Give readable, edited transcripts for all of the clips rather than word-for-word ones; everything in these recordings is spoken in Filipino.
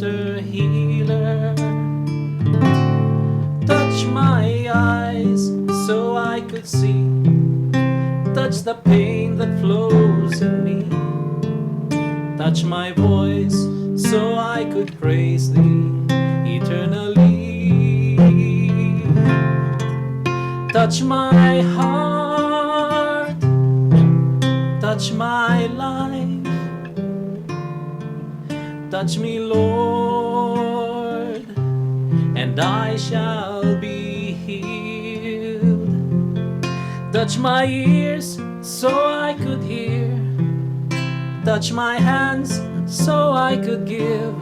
master healer. Touch my eyes so I could see. Touch the pain that flows in me. Touch my voice so I could praise thee eternally. Touch my heart, touch my life. Touch me, Lord, and I shall be healed. Touch my ears so I could hear. Touch my hands so I could give.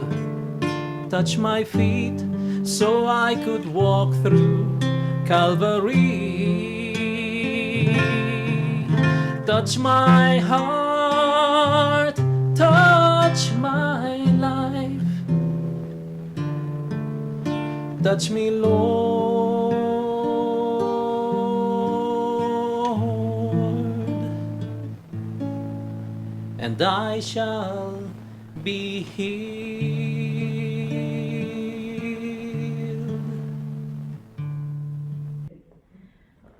Touch my feet so I could walk through Calvary. Touch my heart, touch my life. Touch me, Lord, and I shall be healed.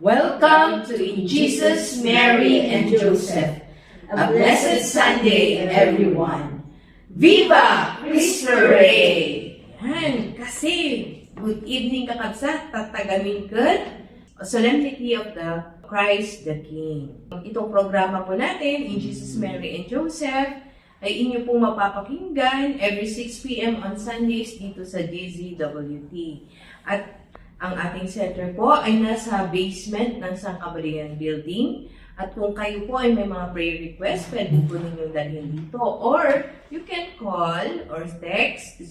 Welcome to In Jesus, Mary, and Joseph. A blessed Sunday, everyone. Viva Cristo Rey! Yan, kasi good evening kakabsat, tatagamin good solemnity of the Christ the King. Itong programa po natin, In Jesus, Mary, and Joseph, ay inyo pong mapapakinggan every 6 p.m. on Sundays dito sa DZWT. At ang ating center po ay nasa basement ng Sangkabalayan Building. At kung kayo po ay may mga prayer request, pwede po ninyong dalhin dito. Or you can call or text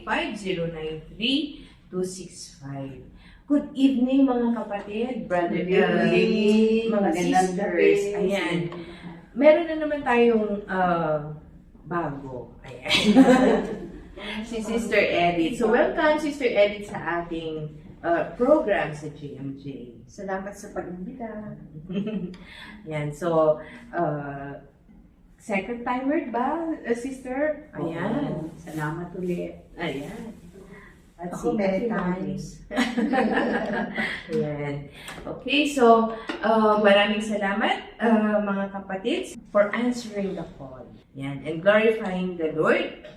0945-5093-265. Good evening mga kapatid, brother Evelyn, mga sisters. Ayan. Meron na naman tayong bago. Ayan. Si Sister Edith. So welcome Sister Edith sa ating program sa GMJ. Salamat sa pag-imbita. Yan. So, second timer ba, sister? Ayan. Salamat ulit. Ayan. At Ako many times. Ayan. Okay, so, maraming salamat, mga kapatid, for answering the call. Yan. And glorifying the Lord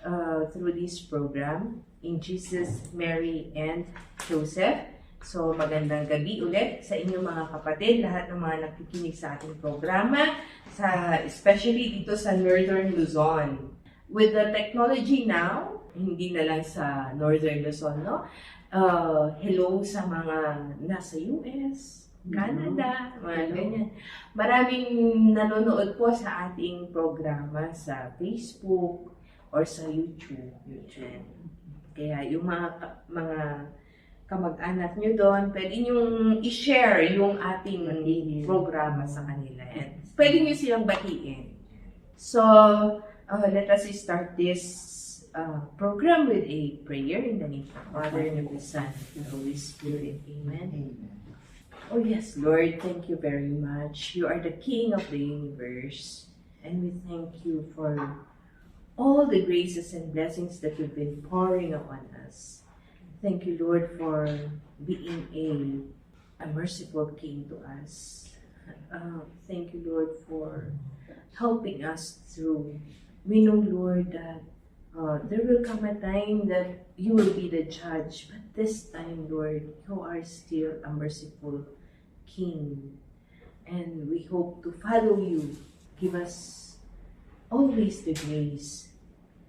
through this program. In Jesus, Mary, and Joseph. So, magandang gabi ulit sa inyong mga kapatid, lahat ng mga nakikinig sa ating programa, especially dito sa Northern Luzon. With the technology now, hindi na lang sa Northern Luzon, no? Hello sa mga nasa US, Canada, mga ganyan. Maraming nanonood po sa ating programa sa Facebook or sa YouTube. Kaya yung mga kamag-anak nyo doon, pwede nyo i-share yung ating programa sa kanila. And pwede nyo silang batiin. So, let us start this program with a prayer in the name of the Father, and of the Son, and the Holy Spirit. Amen. Oh yes, Lord, thank you very much. You are the King of the universe. And we thank you for all the graces and blessings that you've been pouring upon us. Thank you, Lord, for being a merciful King to us. Thank you, Lord, for helping us through. We know, Lord, that there will come a time that you will be the judge, but this time, Lord, you are still a merciful King. And we hope to follow you. Give us always the grace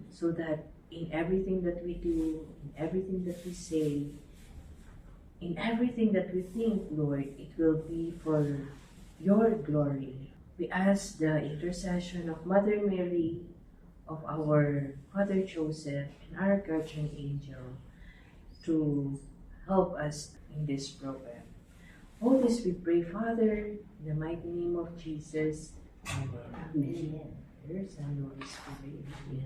so that in everything that we do, in everything that we say, in everything that we think, Lord, it will be for your glory. We ask the intercession of Mother Mary, of our Father Joseph, and our guardian angel to help us in this program. All this we pray, Father, in the mighty name of Jesus. Amen. Amen. There's a Holy Spirit. Amen.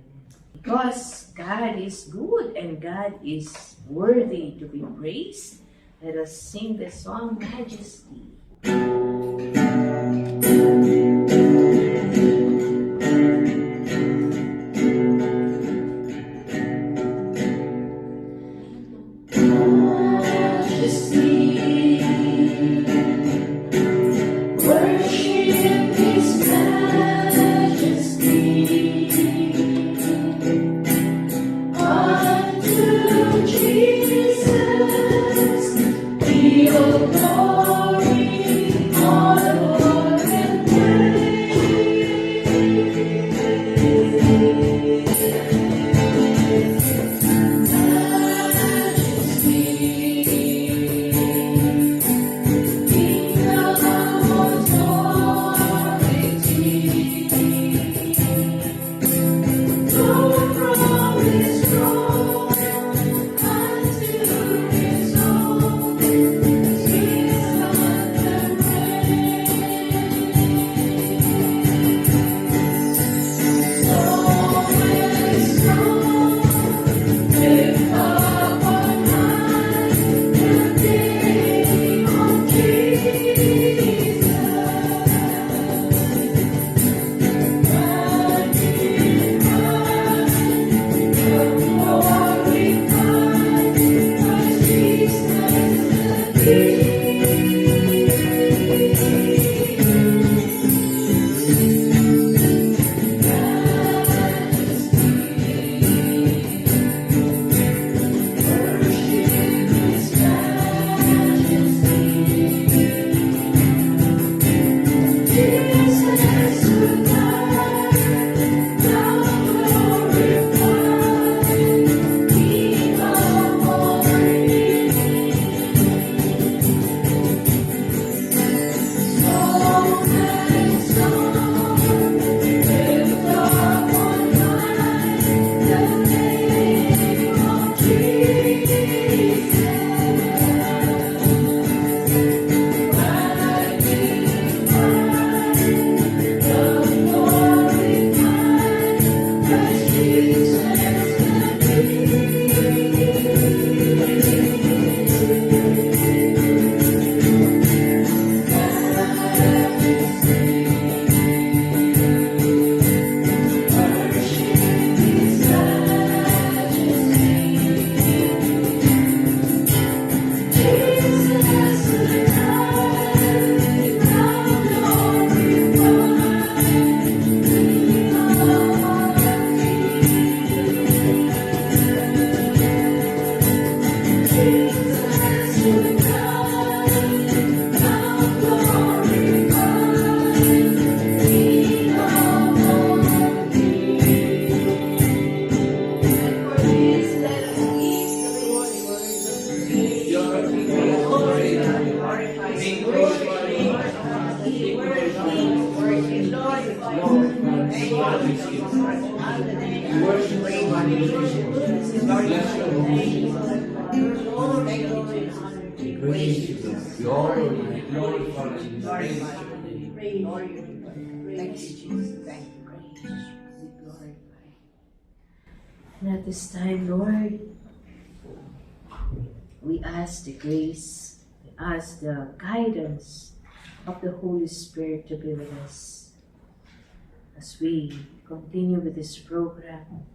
Because God is good and God is worthy to be praised, let us sing the song Majesty. And at this time, Lord, we ask the grace, we ask the guidance of the Holy Spirit to be with us as we continue with this program.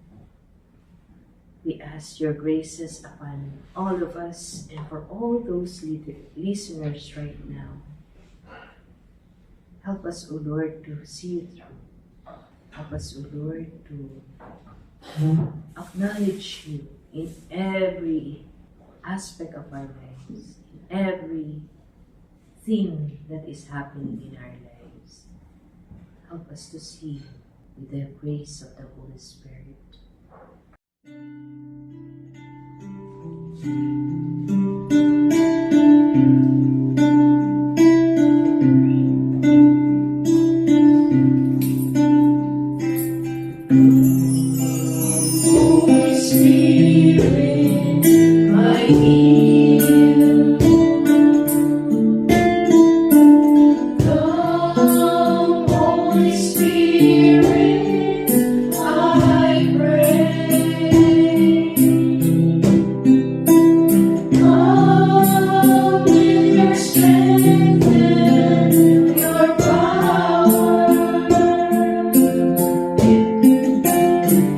We ask your graces upon all of us and for all those listeners right now. Help us, O Lord, to see you through. Help us, O Lord, to acknowledge you in every aspect of our lives, in every thing that is happening in our lives. Help us to see with the grace of the Holy Spirit. Holy Spirit, I need you. Come, Holy Spirit, I pray. Come with your strength and your power.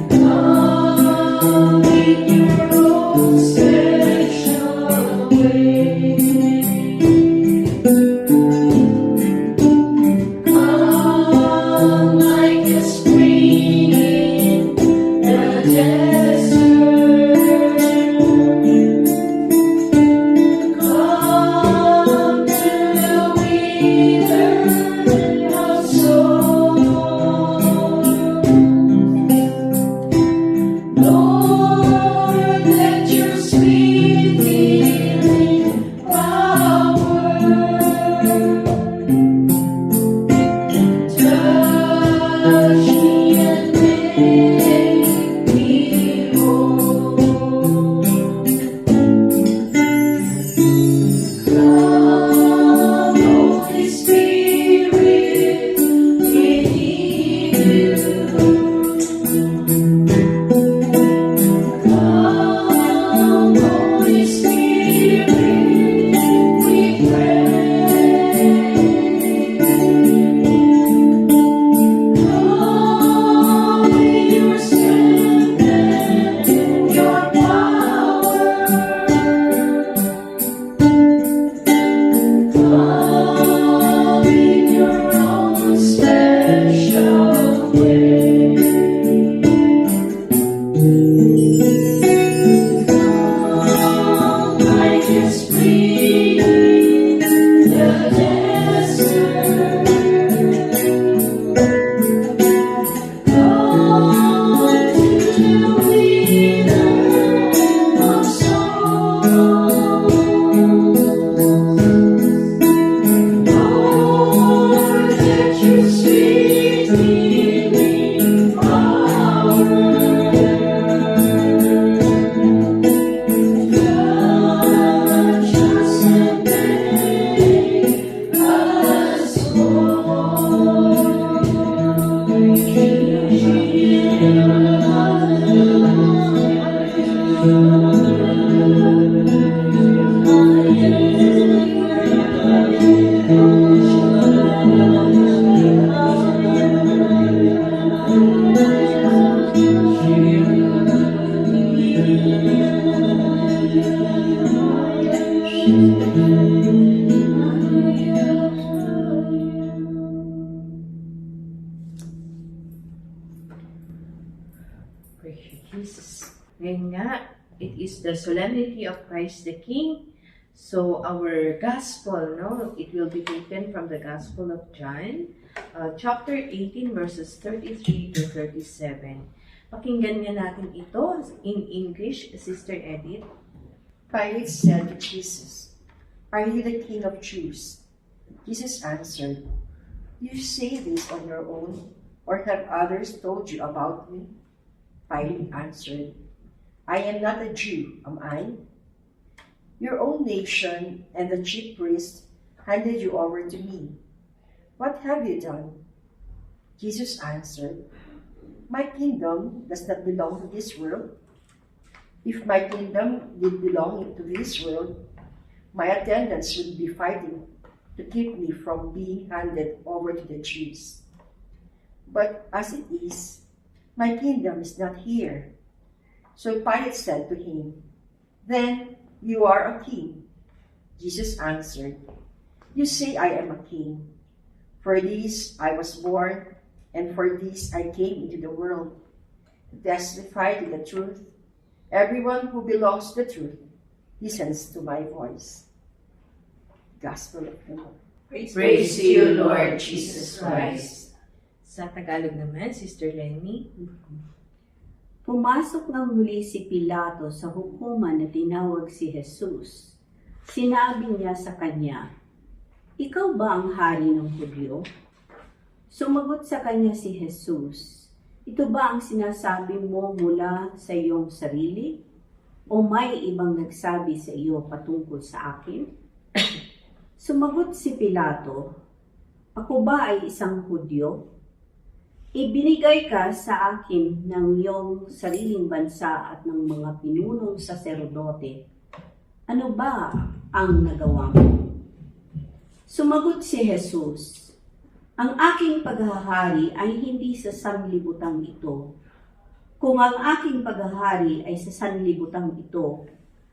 Come in your own special way. Come like a spring in the desert. Come to the withered of soul. Lord, let your sweet healing power touch me and make me whole. Come, Holy Spirit, we need you. Come, Holy Spirit, we pray. Come with your strength and your power. Come in your own special way. Come like a spring in the desert. Come to the withered of soul. Lord, let your sweet healing power touch us and make us Praise you, Jesus. Ngayon nga, it is the solemnity of Christ the King. So our gospel, no, it will be taken from the Gospel of John, chapter 18, verses 33 to 37. Pakinggan nga natin ito in English, Sister Edith. Pilate said to Jesus, "Are you the King of Jews?" Jesus answered, "You say this on your own, or have others told you about me?" Pilate answered, I am not a Jew, am I? Your own nation and the chief priests handed you over to me. What have you done? Jesus answered, My kingdom does not belong to this world. If my kingdom did belong to this world, my attendants would be fighting to keep me from being handed over to the Jews. But as it is, my kingdom is not here. So Pilate said to him, Then you are a king. Jesus answered, You say I am a king. For this I was born, and for this I came into the world, to testify to the truth. Everyone who belongs to the truth listens to my voice. Gospel of the Lord. Praise to you, Lord Jesus Christ. Sa Tagalog naman, Sister Lenny. Pumasok ng muli si Pilato sa hukuman na tinawag si Jesus. Sinabi niya sa kanya, Ikaw ba ang hari ng Hudyo? Sumagot sa kanya si Jesus, Ito ba ang sinasabi mo mula sa iyong sarili? O may ibang nagsabi sa iyo patungkol sa akin? Sumagot si Pilato, Ako ba ay isang Hudyo? Ibinigay ka sa akin ng iyong sariling bansa at ng mga pinunong saserdote. Ano ba ang nagawa mo? Sumagot si Jesus, Ang aking paghahari ay hindi sa sanlibutang ito. Kung ang aking paghahari ay sa sanlibutang ito,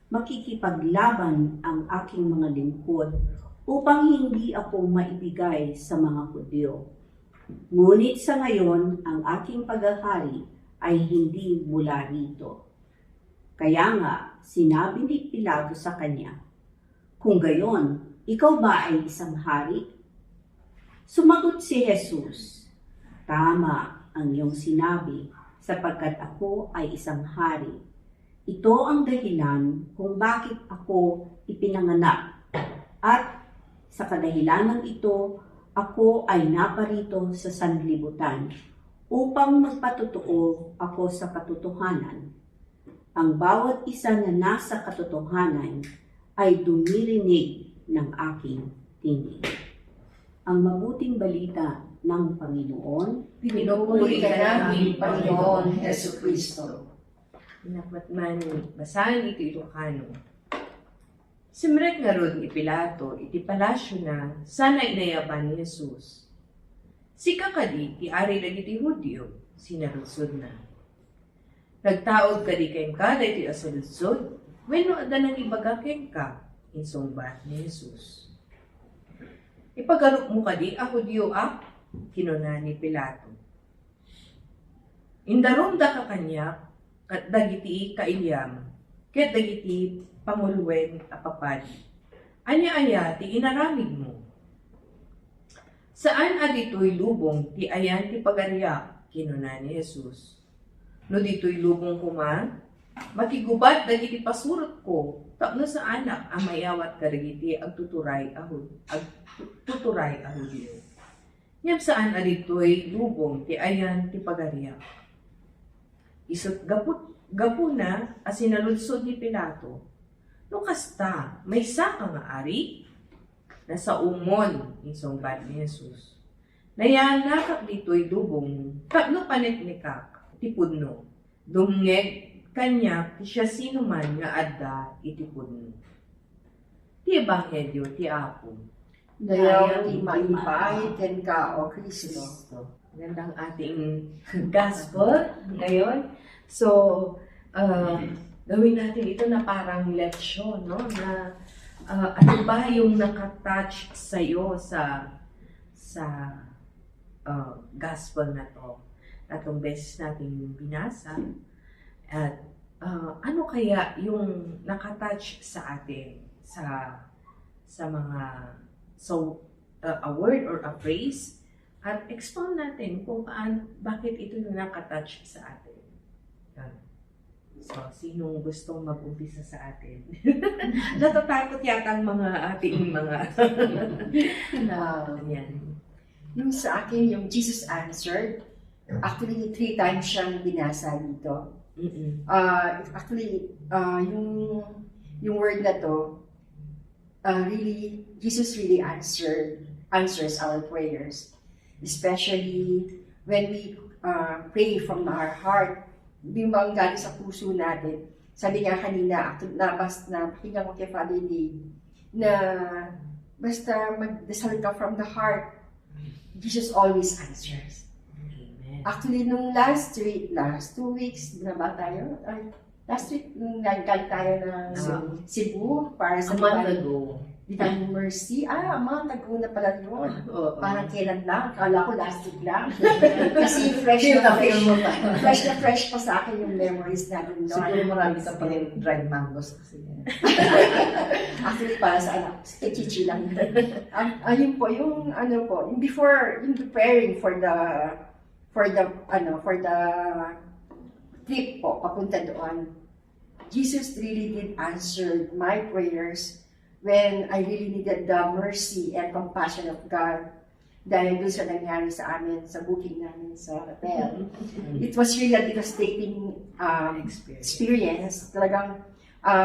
makikipaglaban ang aking mga lingkod upang hindi ako maibigay sa mga Hudyo. Ngunit sa ngayon, ang aking paghahari ay hindi mula rito. Kaya nga, sinabi ni Pilato sa kanya, Kung gayon, ikaw ba ay isang hari? Sumagot si Jesus, Tama ang iyong sinabi, sapagkat ako ay isang hari. Ito ang dahilan kung bakit ako ipinanganak. At sa kadahilanan ito, ako ay naparito sa sanlibutan upang magpatotoo ako sa katotohanan. Ang bawat isa na nasa katotohanan ay dumirinig ng aking tinig. Ang mabuting balita ng Panginoon, Pinupuri ka namin, Panginoon Hesus Kristo. Pinakmatman, basahan ito Ilocano. Simrek nga rod ni Pilato, iti palasyo na, sana inayaban ni Jesus. Si kakadi, ti ari dagiti Hudyo, sinarudsod na. Nagtaod kadi kayong kada iti asaludsod, wenno adanan ibaga kayong ka, insungbat ni Jesus. Ipagarup mo kadi, Hudyo kinuna ni Pilato. Indarom da ka kanya, kat dagiti kailyam, ket dagiti pamulwen apapad. Anya-aya ti inaramid mo. Saan adito'y lubong ti ayan ti pagariak, kinuna ni Jesus. No dito'y lubong kuma, makigubat dagiti pasurot ko, tapno sa anak ang mayawat karigiti agtuturay ahudyo. Ngem saan adito'y lubong ti ayan ti pagariak. Isot gapuna as sinaludsod ni Pilato, no kasta, may saka nga ari, nasa umon, insungbat ni Jesus. Nayanakak dito'y lubong, kapno panitnikak, tipudno, dumngeg kanya, ti siya sino man nga adda itipudno. Ti Ebanghelyo, ti Apo. Dayaw ti maipay ken ka, O Kristo. Gandang ating gospel ngayon. So, gawin natin ito na parang leksyon, no? Na ano ba yung nakatouch sa'yo sa gospel na to? Tatlong beses natin binasa. At ano kaya yung nakatouch sa atin sa mga a word or a phrase? At expound natin kung bakit ito yung nakatouch sa atin. So, sinong gustong mag-umpisa sa atin? Natatakot yata ang mga ating mga... Yan. Yung sa akin, yung Jesus answered, actually 3 times siyang binasa dito. Actually, yung word na to, really, Jesus really answers our prayers. Especially when we pray from our heart, yung bang galing sa puso natin. Sabi nga kanina, pakinggan ko kay Father Dave, na basta magdasal ka from the heart, Jesus always answers. Actually, nung last 2 weeks, na ba tayo? Last week, galing tayo ng Cebu para sa Divine Mercy. A month ago na pala yun. Parang kailan lang. Akala ko last week lang. Kasi fresh na fresh pa sa akin yung memories natin doon. Siguro marami ka pa rin dried mangoes kasi. Actually, para sa anak, chichi lang. Ayun po, yung before, yung preparing for the trip po, papunta doon, Jesus really did answer my prayers when I really needed the mercy and compassion of God dahil doon sa nangyari sa amin, sa booking namin sa hotel. It was really a devastating experience. Talagang,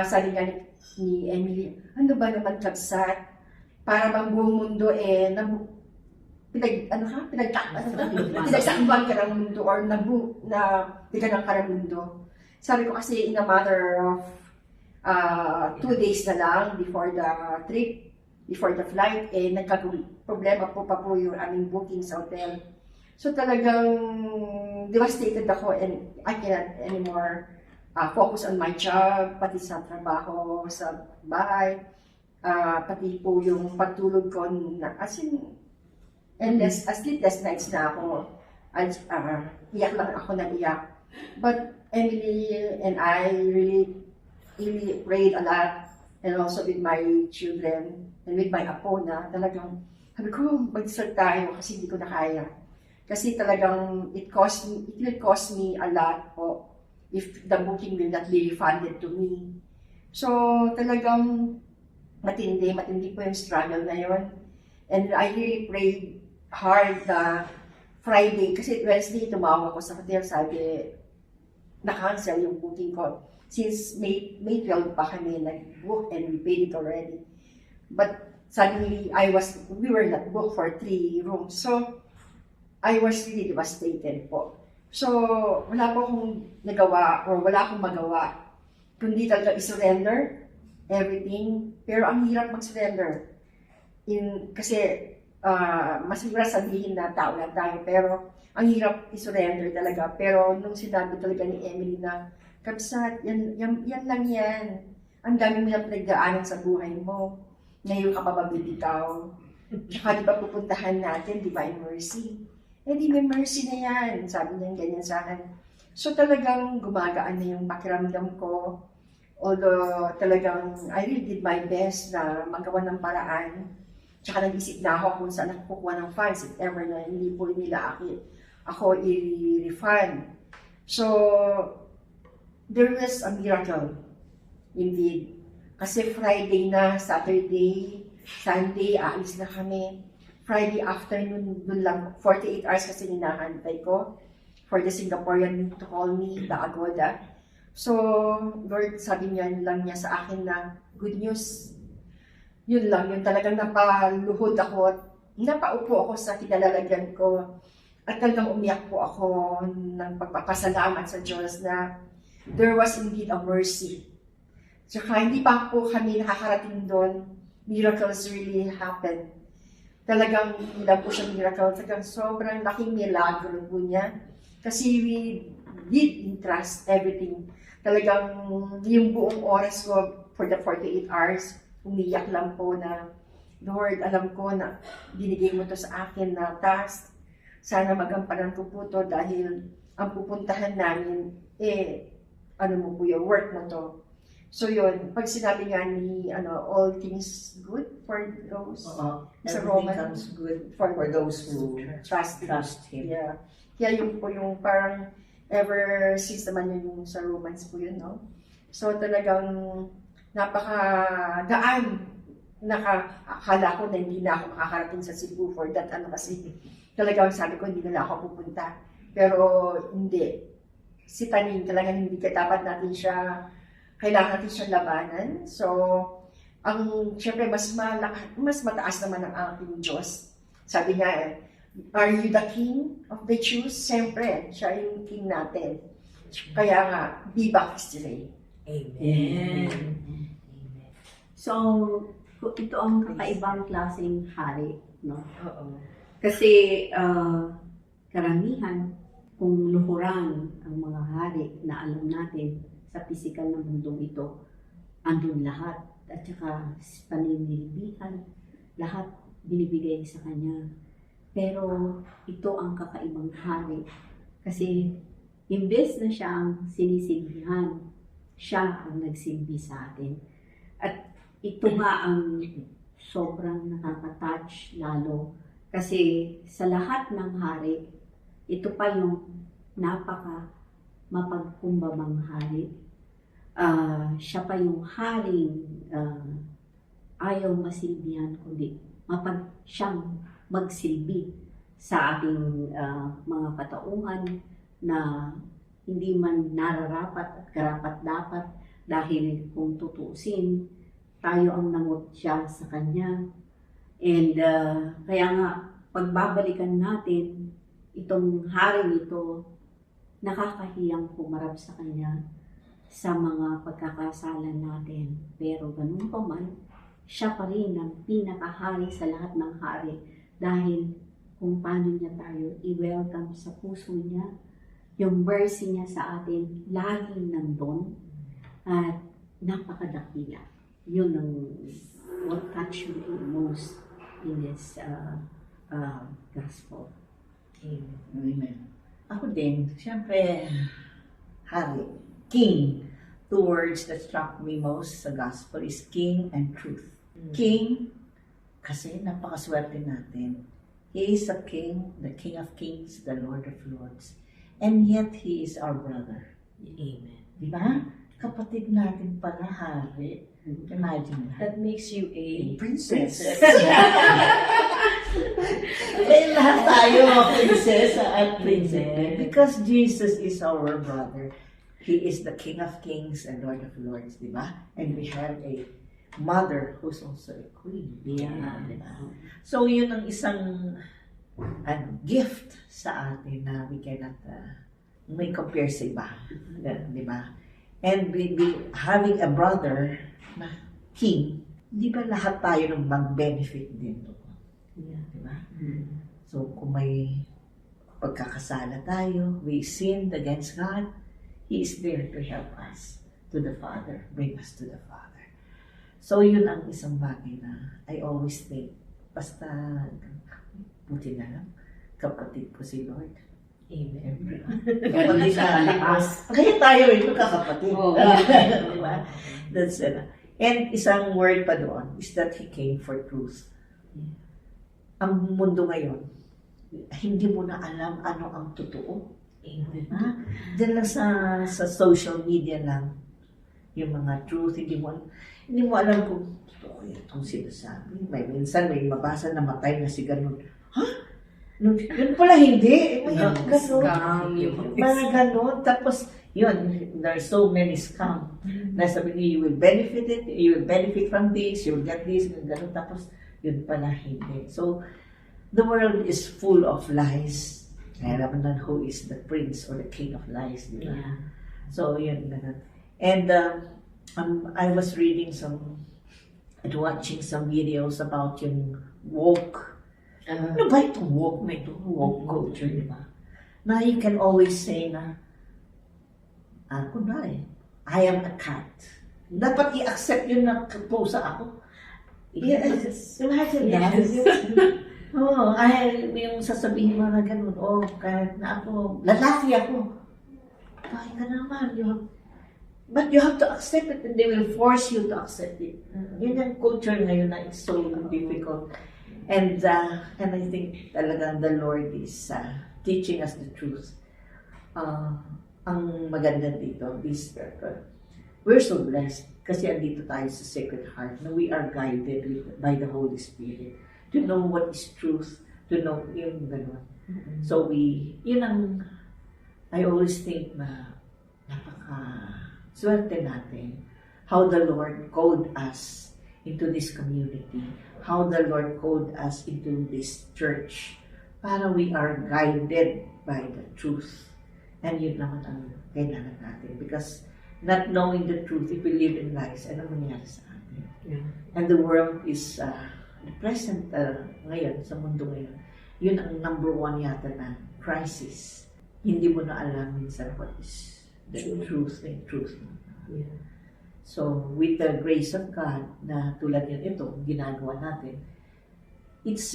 sabi nga ni Emily, ano ba naman kabsat? Para bang buong mundo pinagsakban ka ng mundo or nagbiganan ka ng mundo. Sabi ko kasi in a matter of 2 days na lang before the trip, before the flight, nagka-problema po yung aming booking sa hotel. So talagang devastated ako and I cannot anymore focus on my job, pati sa trabaho, sa bahay, pati po yung pagtulog ko, as in, endless, sleepless nights na ako. Iyak lang ako na iyak. But Emily and I really prayed a lot, and also with my children and with my apo na talagang sabi ko mag-start tayo kasi hindi ko na kaya. Kasi talagang it will cost me a lot po if the booking will not be refunded to me. So talagang matindi po yung struggle na yun. And I really prayed hard Friday, kasi Wednesday tumawag ako sa hotel, sabi na-cancel yung booking ko. Since May 12 pa kami nag-book and we paid it already. But suddenly, we were not booked for 3 rooms. So, I was really devastated po. So, wala po akong nagawa or wala akong magawa kundi talaga i-surrender everything. Pero ang hirap mag-surrender. Kasi masira sabihin na tao lang tayo, pero ang hirap i-surrender talaga. Pero nung sinabi talaga ni Emily na kabsat, yan lang yan. Ang dami mo yung pinagdaanan sa buhay mo. Ngayon ka pa mabibitaw. Tsaka di ba pupuntahan natin, Divine Mercy? Di may mercy na yan. Sabi niya ganyan sa akin. So talagang gumagaan na yung pakiramdam ko. Although talagang I really did my best na magawa ng paraan. Tsaka nag-isip na ako kung saan ako kukuha ng funds if ever na hindi po nila ako i-refund. So, there was a miracle, indeed. Kasi Friday na, Saturday, Sunday, aalis na kami. Friday afternoon, dun lang, 48 hours kasi ninahantay ko for the Singaporean to call me, the Agoda. So, Lord, sabi niya lang niya sa akin na good news. Yun lang, yun talagang napaluhod ako, napaupo ako sa kinalalagyan ko. At talagang umiyak po ako ng pagpapasalamat sa Diyos na there was indeed a mercy. Tsaka hindi pa po kami nakakarating doon, miracles really happen. Talagang hindi lang po siya miracle, talagang sobrang laking milagro po niya. Kasi we did entrust everything. Talagang yung buong oras ko for the 48 hours, umiyak lang po na, Lord, alam ko na binigay mo to sa akin na task. Sana magampanan ko po to dahil ang pupuntahan namin, ano mo po yung work mo to. So yun, pag sinabi nga ni, all things good for those, sa Everything Roman, comes good for those who trust Him. Yeah. Kaya yung po yung parang ever since naman yun yung sa Romans po yun, no? So talagang napakagaan. Akala ko na hindi na ako makakarating sa Cebu for that kasi talagang sabi ko hindi na ako pupunta. Pero hindi. sitanin, talagang hindi ka dapat natin siya, kailangan natin siya labanan. So, syempre, mas mataas naman ang ating Diyos. Sabi nga, are you the King of the Jews? Siyempre, siya yung King natin. Kaya nga, Viva Cristo Rey. Amen. So, ito ang kakaibang klaseng hari, no? Oo. Kasi karamihan, kung luhuran ang mga hari na alam natin sa pisikal na mundong ito, andun lahat. At saka paninilibihan, lahat binibigay sa kanya. Pero ito ang kakaibang hari. Kasi imbes na siya ang sinisilbihan, siya ang nagsilbi sa atin. At ito nga ang sobrang nakaka-touch lalo. Kasi sa lahat ng hari, ito pa yung napaka mapagkumbabang hari. Siya pa yung haring ayaw masilbihan, kundi siyang magsilbi sa ating mga katauhan na hindi man nararapat at karapat-dapat dahil kung tutuusin, tayo ang nangutya sa Kanya. And kaya nga, pagbabalikan natin itong hari nito, nakakahiyang pumarap sa Kanya sa mga pagkakasalan natin. Pero ganun pa man, siya pa rin ang pinakahari sa lahat ng hari dahil kung paano niya tayo i-welcome sa puso niya, yung mercy niya sa atin laging nandun at napakadakila. Yun ang what touched me most in this gospel. Amen. Ako din, siyempre, hari, king. Two words that struck me most sa gospel is king and truth. King, kasi napakaswerte natin. He is a king, the King of Kings, the Lord of Lords. And yet, He is our brother. Amen. Di ba? Kapatid natin pala, hari. Imagine that. That makes you a Princess. Eh, lahat tayo, prinsesa at prinsipe. Because Jesus is our brother. He is the King of Kings and Lord of Lords, di ba? And we have a mother who's also a queen. Yeah. Di ba? So, yun ang isang gift sa atin na we cannot may compare sa iba. Di ba? And having a brother na king, di ba lahat tayo nang mag-benefit din doon? Yeah. Di ba? So, kung may pagkakasala tayo, we sinned against God, He is there to help us to the Father, bring us to the Father. So, yun ang isang bagay na I always think, basta, buti na lang, kapatid ko si Lord. Amen. Kapatid na lakas. Kaya tayo rin magkakapatid. Oo. Di ba? That's it. And isang word pa doon is that He came for truth. Ang mundo ngayon, hindi mo na alam ano ang totoo. Amen. Diyan lang sa social media lang, yung mga truth, hindi mo alam kung totoo itong sinasabi. Minsan may mabasa na matay na si ganun. Ha? Yun pala hindi. May Scam. mga ganun. Tapos, yun, there are so many scam. Nasabi niya, you will benefit from this, you will get this, ganun. Tapos, yun pala hindi. So, the world is full of lies. Kaya naman na who is the prince or the king of lies, di ba? Yeah. So, yun, ganun. And I was reading and watching some videos about yung woke. Ano ba itong woke na ito? Woke culture, di ba? Na you can always say na, kunwari, I am a cat. Dapat i-accept yun na pusa ako. Yes. Imagine that. Oo, yung sasabihin mo na ganun, kahit na ako, lalaki ako. Bakit ka naman, but you have to accept it and they will force you to accept it. Yun ang culture ngayon na it's so difficult. And I think talagang the Lord is teaching us the truth. Ang maganda dito is we're so blessed kasi andito tayo sa Sacred Heart na we are guided by the Holy Spirit to know what is truth, to know yung gano'n. So yun ang I always think na swerte natin how the Lord called us into this community, how the Lord called us into this church, para we are guided by the truth. And yun naman ang kailangan natin. Because not knowing the truth, if we live in lies, ano mangyari sa atin? Yeah. And the world is, the present ngayon, sa mundo ngayon, yun ang number one yata na crisis. Hindi mo na alam minsan what is the truth and truth. Yeah. So, with the grace of God, na tulad yan ito, ginagawa natin, it's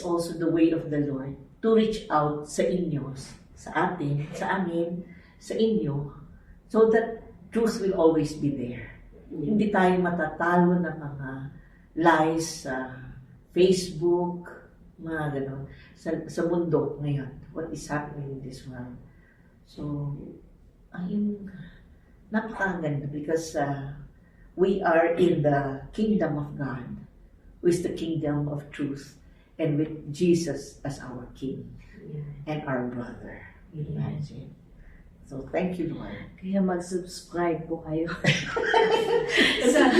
also the way of the Lord to reach out sa inyo, sa atin, sa amin, sa inyo, so that truth will always be there. Hindi tayo matatalo ng mga lies sa Facebook, mga ganon, sa mundo ngayon, what is happening in this world. So, ayun, napakaganda because we are in the kingdom of God, with the kingdom of truth, and with Jesus as our King and our brother. Imagine. So, thank you, Lord. Kaya mag-subscribe po kayo sa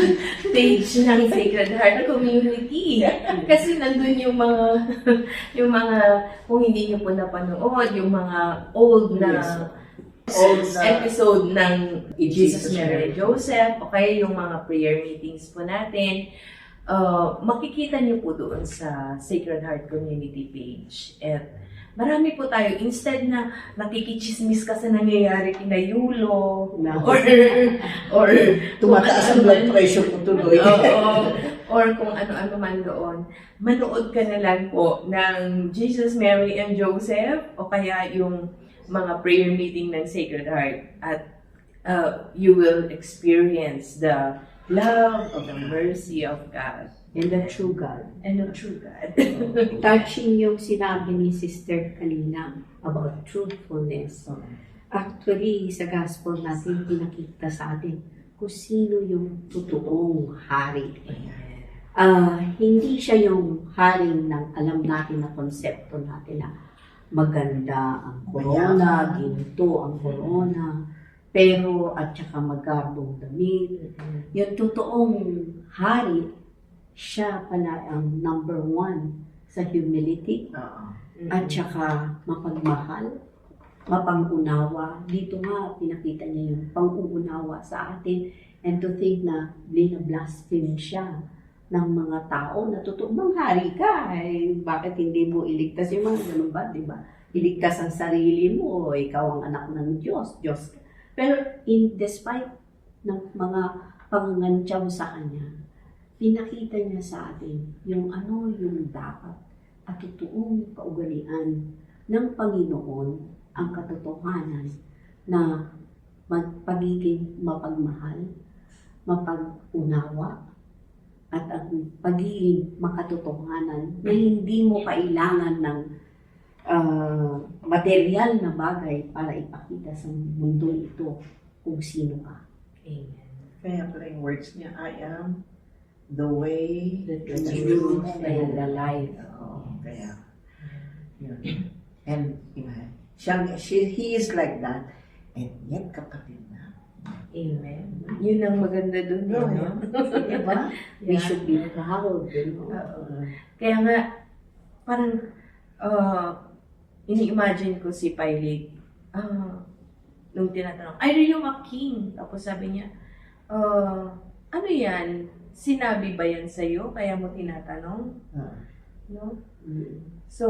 page ng Sacred Heart Community. Kasi nandun yung mga, kung hindi nyo po napanood, yung mga old na episode ng Jesus, Mary, Joseph, o kaya yung mga prayer meetings po natin, makikita niyo po doon sa Sacred Heart Community page. At marami po tayo, instead na nakikichismis ka sa nangyayari kina Yulo, or Tumataas ang blood pressure ko tuloy. or kung ano-ano man doon, manood ka na lang po ng Jesus, Mary, and Joseph, o kaya yung mga prayer meeting ng Sacred Heart, at you will experience the love of the mercy of God. And the true God. And the true God. Touching yung sinabi ni Sister kanina about truthfulness. Actually, sa gospel natin, pinakita sa atin kung sino yung totoong hari. Hindi siya yung haring ng alam natin na konsepto natin na maganda ang corona, ginto ang corona, pero at saka magarbong damit. Yung totoong hari, siya pala ang number one sa humility at saka mapagmahal, mapangunawa. Dito nga, pinakita niya yung panguunawa sa atin, and to think na blaspheme siya ng mga tao na totoo manghari ka. Bakit hindi mo iligtas yung mga ganun ba? Diba? Iligtas ang sarili mo, ikaw ang anak ng Diyos. Pero despite ng mga pangangantyaw sa Kanya, pinakita niya sa atin yung yung dapat at totoong kaugalian ng Panginoon, ang katotohanan na pagiging mapagmahal, mapag-unawa, at ang pagiging makatotohanan na hindi mo kailangan ng material na bagay para ipakita sa mundo ito kung sino ka. Amen. Kaya pala yung words niya, I am the way, The truth, and the life. Kaya, yun. And, he is like that, and yet kapatid na. Amen. Yun ang maganda dun, no? Diba? We should be proud. Kaya nga, parang, ini-imagine ko si Pilate, nung tinatanong, are you a king? Tapos sabi niya, ano yan? Sinabi ba yan sa'yo? Kaya mo tinatanong? No? So,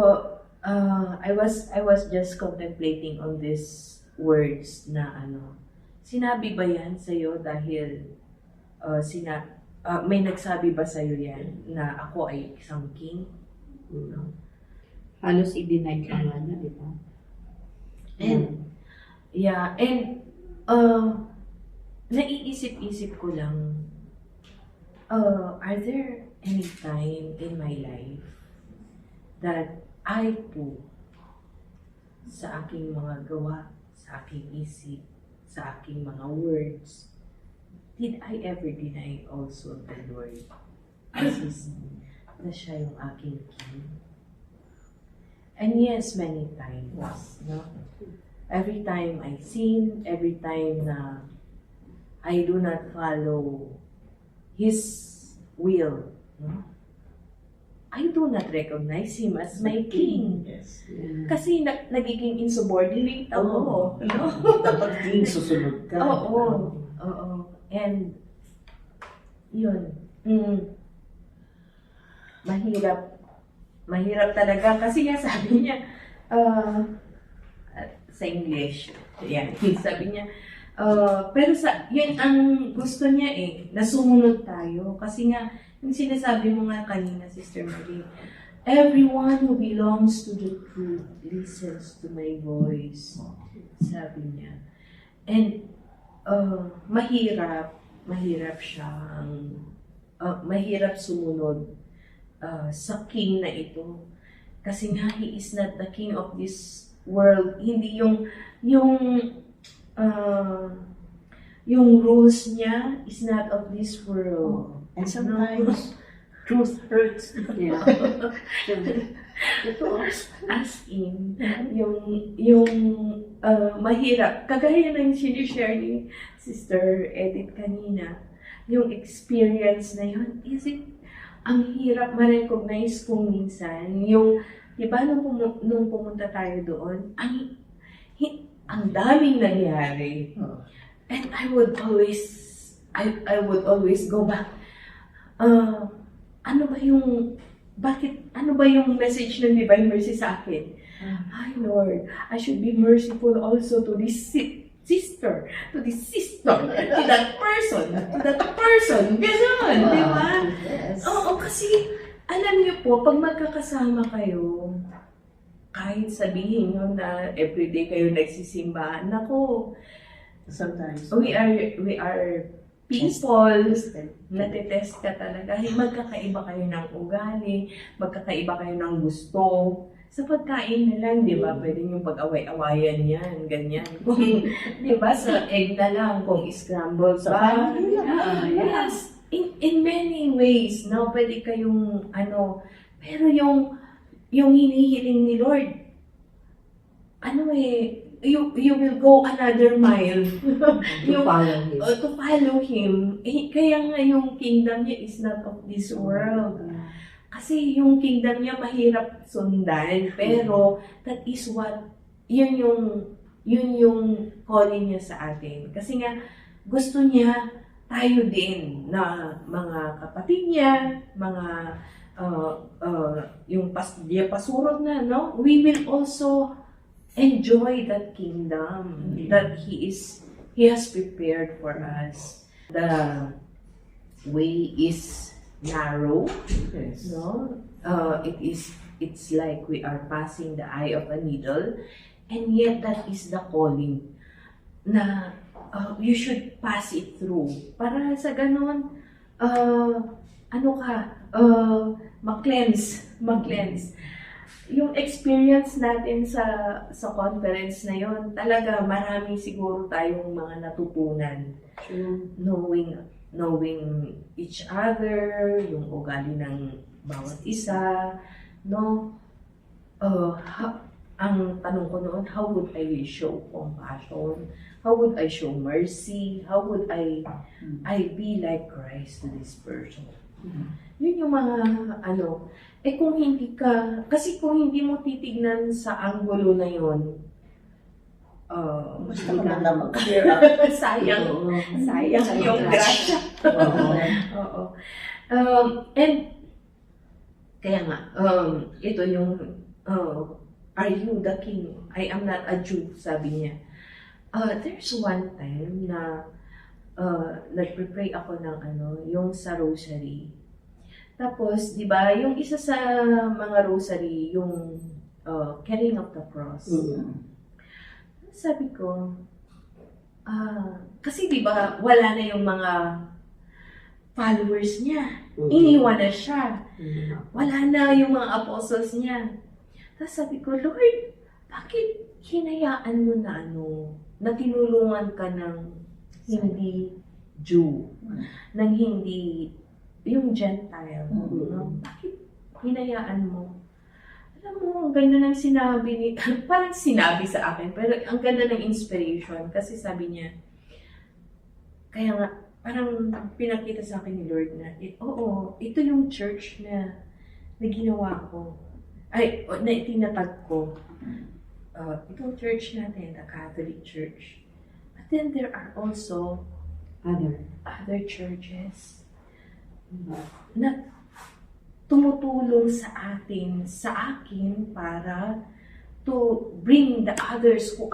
I was just contemplating on these words na sinabi ba yan sa'yo dahil may nagsabi ba sa'yo yan na ako ay isang king? No? Halos i-deny ka nga niya, di ba? And naiisip-isip ko lang, are there any time in my life that I too, sa aking mga gawa, sa aking isip, sa aking mga words, did I ever deny also the Lord na siya yung aking king? And yes, many times, no? every time I sin, every time na I do not follow His will, no? I do not recognize Him as my King. Yes. Kasi nagiging insubordinate ako. Oo. No? Dapat king susunod ka. Oo. Oo. And, yun. Mahirap. Mahirap talaga. Kasi nga sabi niya, sa English, yan, sabi niya, pero yun ang gusto niya na sumunod tayo. Kasi nga, yung sinasabi mo nga kanina, Sister Marie, everyone who belongs to the truth listens to my voice. Sabi niya. And, mahirap siyang, mahirap sumunod sa king na ito. Kasi nga, he is not the king of this world. Hindi yung rules niya is not of this world. And sometimes, truth hurts. Yeah. Totoo. As in, yung mahirap. Kagaya ng sinishare ni Sister Edith kanina, yung experience na yun, ang hirap ma-recognize kung minsan, yung, di ba nung pumunta tayo doon, ang daming nangyari. And I would always go back. Ano ba yung message ng Divine Mercy sa akin? Ay, Lord, I should be merciful also to this sister, to that person. Ganun, di ba? Yes. Oo, kasi alam niyo po, pag magkakasama kayo, kahit sabihin nyo na everyday kayo nagsisimba, nako, Sometimes. we are people, natitest ka talaga. Magkakaiba kayo ng ugali, magkakaiba kayo ng gusto. Sa pagkain na lang, di ba? Pwede yung pag-away-awayan yan, ganyan. Kung, di ba, sa egg na lang, kung scrambled Sa ba? family lang. Yes. In many ways, no? Pwede kayong, pero yung hinihiling ni Lord, you will go another mile. To follow him. To follow Him. Kaya nga yung kingdom niya is not of this world. Kasi yung kingdom niya mahirap sundan, pero that is yun yung calling niya sa atin. Kasi nga, gusto niya tayo din na mga kapatid niya, mga yung pasurot na, no? We will also enjoy that kingdom that He has prepared for us. The way is narrow, Yes. no? It's like we are passing the eye of a needle, and yet that is the calling na you should pass it through. Para sa ganon, mag-cleanse. Yung experience natin sa conference na yon, talaga marami siguro tayong mga natutunan. Knowing each other, yung ugali ng bawat isa, no? Ang tanong ko noon, how would I show compassion? How would I show mercy? How would I be like Christ to this person? Yun yung mga kung hindi mo titignan sa anggulo na yun, Basta maganda mag-clear up. sayang yung grasya. Oo. And kaya nga, ito yung are you the king? I am not a Jew, sabi niya. There's one time na nagpe-pray ako ng yung sa rosary. Tapos, di ba, yung isa sa mga rosary, yung carrying of the cross. Sabi ko, kasi di ba, wala na yung mga followers niya. Iniwan na siya. Wala na yung mga apostles niya. Tapos sabi ko, Lord, bakit hinayaan mo na tinulungan ka ng hindi Jew, ng hindi yung Gentile, no? Bakit hinayaan mo? Alam mo, ang ganda ng sinabi ni, parang sinabi sa akin, pero ang ganda ng inspiration kasi sabi niya, kaya nga, parang pinakita sa akin ni Lord na, oo, ito yung church na ginawa ko. Ay, na itinatag ko. Itong church natin, the Catholic Church. But then there are also other churches na tumutulong sa akin para to bring the others who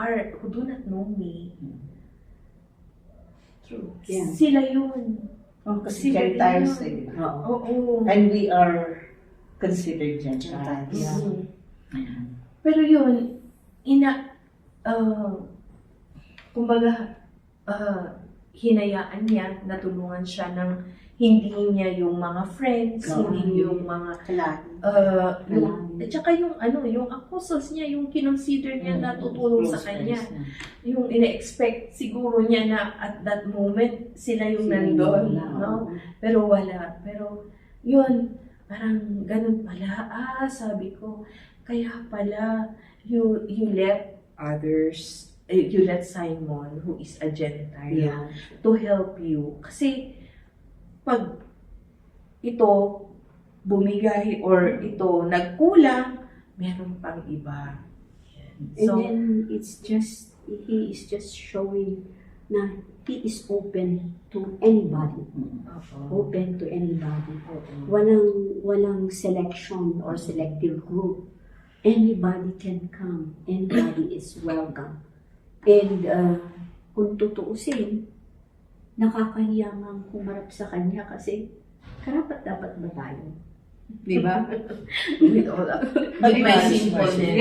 do not know me. True. Yeah. Sila yun. Oh, kasi Sila Gentiles yun. eh. Oo. And we are considered Gentiles. Yeah. Pero yun, kumbaga, hinayaan niya, natulungan siya ng hindi niya yung mga friends, Oo. hindi yung mga, at saka yung apostles niya, yung kinonsider niya na tutulong sa kanya. Yung ina-expect siguro niya na at that moment, sila yung nandun, no? Pero wala. Pero, yun, parang ganun pala. Sabi ko, kaya pala, you let others, you let Simon, who is a Gentile, to help you. Kasi, pag ito bumigay or ito nagkulang, meron pang iba. And then he is just showing na he is open to anybody. Open to anybody. Walang selection or selective group. Anybody can come. Anybody is welcome. And kung tutuusin, nakakahiya nga humarap sa kanya kasi karapat dapat ba tayo? Di ba? With my simpleness.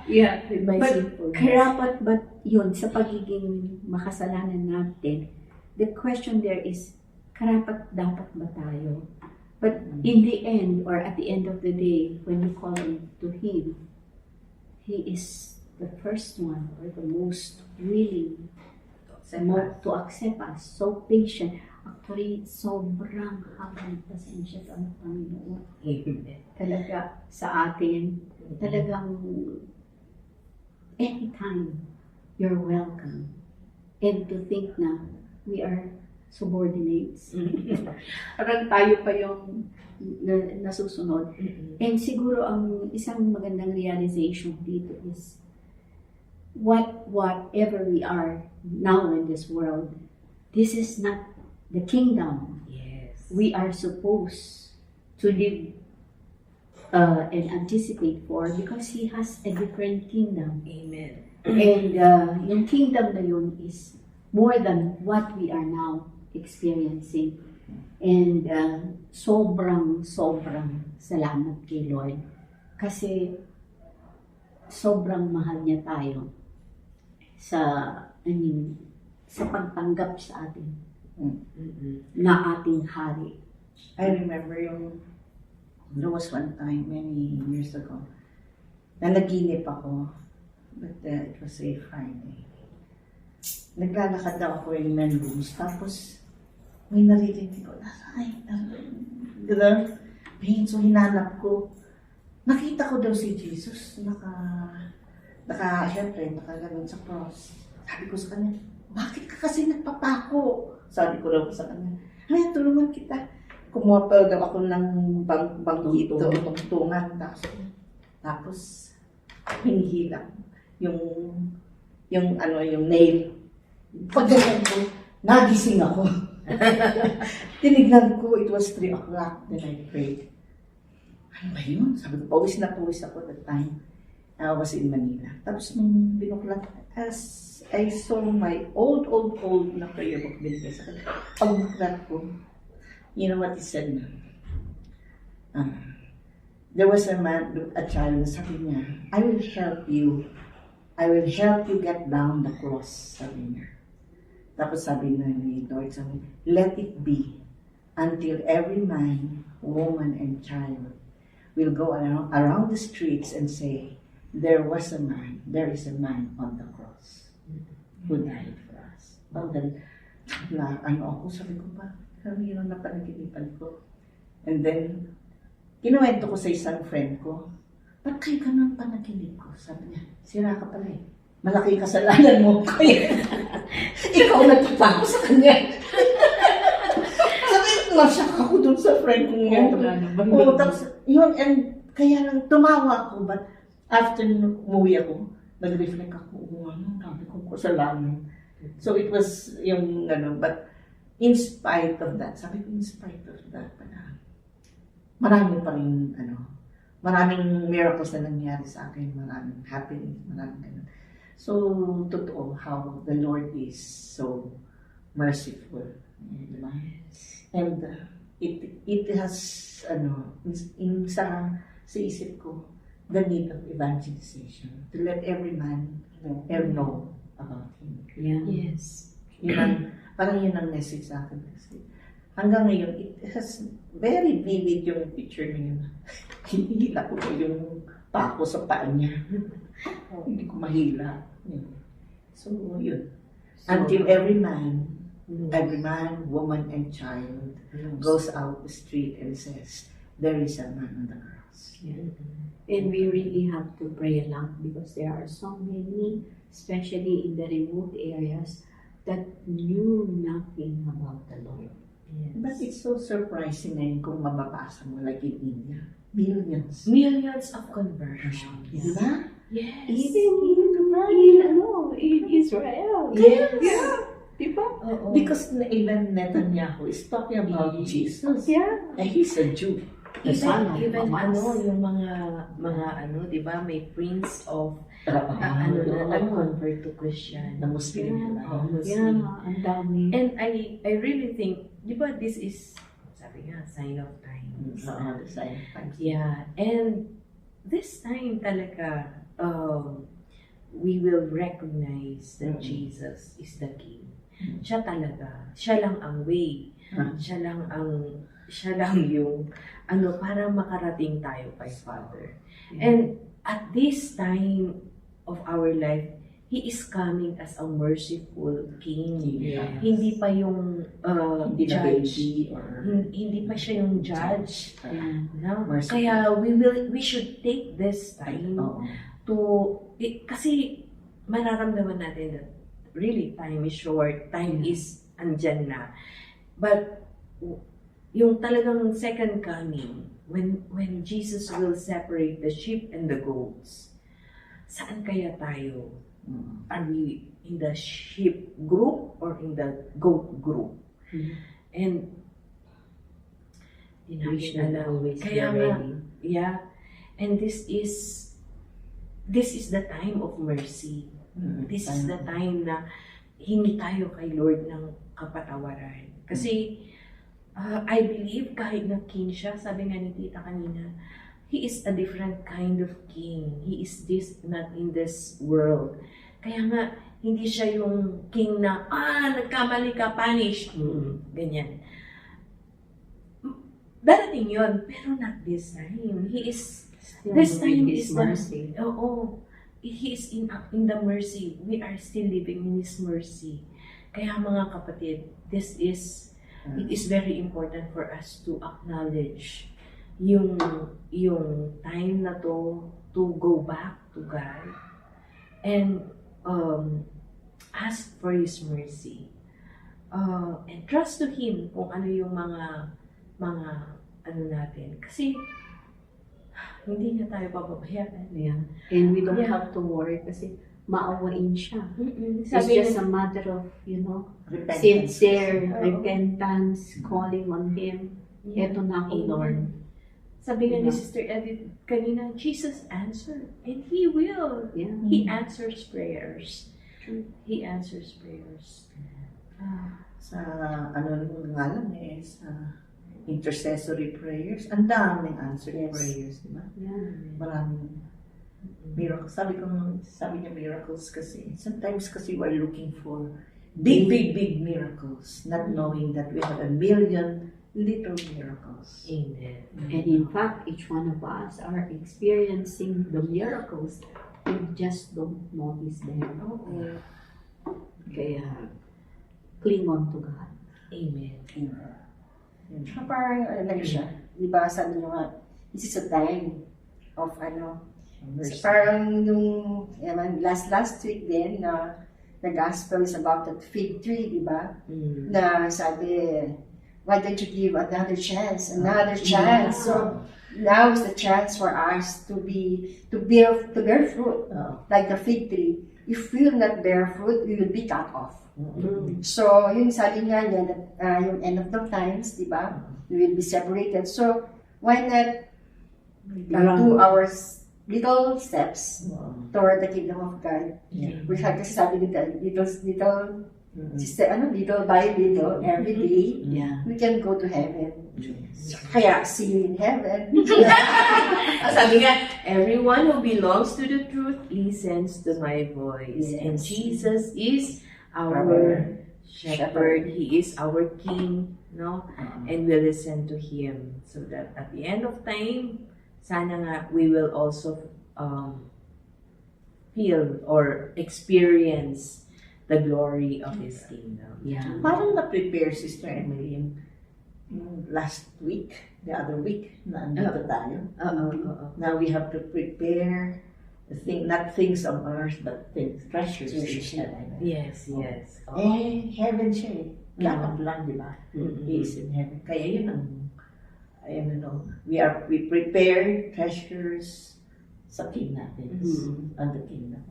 Yeah. With my But simpleness. karapat ba yun sa pagiging makasalanan natin? The question there is, karapat dapat ba tayo? But in the end, or at the end of the day, when you call to Him, He is the first one or the most willing to accept us. So patient. Actually, sobrang habang pasensya ang Panginoon. Talaga sa atin, talagang anytime you're welcome. And to think na we are subordinates. Parang tayo pa yung nasusunod. And siguro ang isang magandang realization dito is whatever we are now in this world, this is not the kingdom. Yes. We are supposed to live and anticipate for because He has a different kingdom. Amen. And yung kingdom na yun is more than what we are now experiencing. And sobrang salamat kay Lord. Kasi sobrang mahal niya tayo sa pagtanggap sa atin na ating hari. I remember there was one time many years ago na naginip ako, but it was a Friday. Naglalakad daw ako in men rooms, tapos may naririnig ko, so hinanap ko. Nakita ko daw si Jesus, syempre, nakaganon sa cross. Sabi ko sa kanya, bakit ka kasi nagpapako? Sabi ko daw sa kanya, ay, tulungan kita. Kumuha pa daw ako ng bangkito, tungtungan. Tapos, hinihilang yung nail. Pagdagan ko, nagising ako. Tinignan ko, it was 3 o'clock, then I prayed. Ano ba yun? Sabi ko, pawis na pawis ako that time. I was in Manila. Tapos nung binuklat, as I saw my old na prayer book din sa akin. Pag-buklat ko, you know what he said? There was a child, sabi niya, I will help you get down the cross, sabi niya. Tapos sabi ni Lord, let it be until every man, woman, and child will go around the streets and say, there is a man on the cross who died for us. Sabi ko ba, kami yun na panaginipan ko. And then, kinuwento ko sa isang friend ko. ba't kayo ganun panaginip ko? Sabi niya, sira ka pala eh. Malaki kasalanan mo. Kaya, ikaw nagtapako sa kanya. Sabi, masyak ako dun sa friend ko nga. Oo, tapos, yun, and kaya lang tumawa ako, but after umuwi ako, nag-reflect ako, dami kong kasalanan. So it was yung, but in spite of that, sabi ko, in spite of that, marami pa rin, maraming miracles na nangyari sa akin, maraming happenings, maraming ganun. So, totoo, how the Lord is so merciful. Diba? And it has, sa isip ko, the need of evangelization, to let every man know about Him. Yeah. Yes. Parang yun ang message sa akin. Kasi hanggang ngayon, it has very vivid yung picture niya. Hinihila ko po yung pako sa paa niya. Hindi ko mahila. So, yun. Until every man, woman, and child goes out the street and says, there is a man on the cross. Yeah. And we really have to pray a lot because there are so many, especially in the remote areas, that knew nothing about the Lord. But it's so surprising na yun kung mababasa mo like in India. Millions. Millions of conversions. Diba? Yes. Even in Israel. Yes. Yeah. Diba? Oo. Because Ivan Netanyahu is talking about Jesus. Yeah. And he's a Jew. The son of Even Hamas. yung mga di ba, may prince of na Oo. nag-convert to Christian. Na Muslim. Oh, Yeah, Muslim. ang dami. And I really think, di ba, this is, sabi nga, sign of times. Yeah, and this time talaga, we will recognize that Jesus is the King. Siya talaga. Siya lang ang way. Siya lang yung, para makarating tayo kay Father. And at this time of our life, He is coming as a merciful King. Yeah. Hindi pa yung Hindi na judge. baby or Hindi pa siya yung judge. No? Merciful. Kaya we should take this time Oo. to, kasi mararamdaman natin that really time is short, time is andyan na. But yung talagang second coming, when Jesus will separate the sheep and the goats, saan kaya tayo? Are we in the sheep group or in the goat group? And We should alam. always be Kaya nga, ready. yeah. And this is the time of mercy. This is the time na hingi tayo kay Lord ng kapatawaran. Kasi I believe kahit na king siya, sabi nga ni tita kanina, He is a different kind of king. He is not in this world. Kaya nga, hindi siya yung king na, nagkamali ka, punish. Ganyan. Darating yun, pero not this time. He is, this time is mercy. He is in the mercy. We are still living in His mercy. Kaya mga kapatid, it is very important for us to acknowledge yung time na to go back to God and ask for His mercy and trust to Him kung ano yung mga ano natin, kasi hindi niya tayo pababayaan. Yeah. And we don't Yeah. have to worry kasi maawain siya. It's Sabi just niya, a matter of, Repentance. sincere Oo. repentance, calling on Him. Eto na ako, Amen. Lord. Sabi nga ni Yeah. Sister Edith kanina, Jesus answered, and He will. Yeah. He answers prayers. He answers prayers. Sa nga lang sa intercessory prayers, ang daming answered prayers, di ba? Yeah. Maraming miracles. Sabi niya miracles kasi. Sometimes kasi we're looking for big miracles, not knowing that we have a million little miracles. Amen. And in fact, each one of us are experiencing the miracles. We just don't notice them. Kaya, cling on to God. Amen. Parang lang siya. Di ba sabi nyo nga, this is a time of So, parang nung last week din na the gospel is about the fig tree, di ba? Na sabi, why don't you give another chance? So now is the chance for us to bear fruit like the fig tree. If we will not bear fruit, we will be cut off. So yung sabi nga niya, yung end of the times, di ba? We will be separated. So why not do our little steps toward the kingdom of God? We have kasi sabi nito, little by little, every day, we can go to heaven. Kaya, see you in heaven. Sabi nga, everyone who belongs to the truth listens to my voice. Yes. And Jesus is our shepherd. He is our king, no? And we listen to him. So that at the end of time, sana nga we will also feel or experience the glory of his kingdom. Yeah. Parang na-prepare, Sister Emily, yung last week, the other week, na andito tayo. Now we have to prepare not things on earth, but treasures in heaven. Yes. Heaven siya eh. Lahat lang, di ba? He is in heaven. Kaya yun ang, we prepare treasures sa king natin. On the kingdom.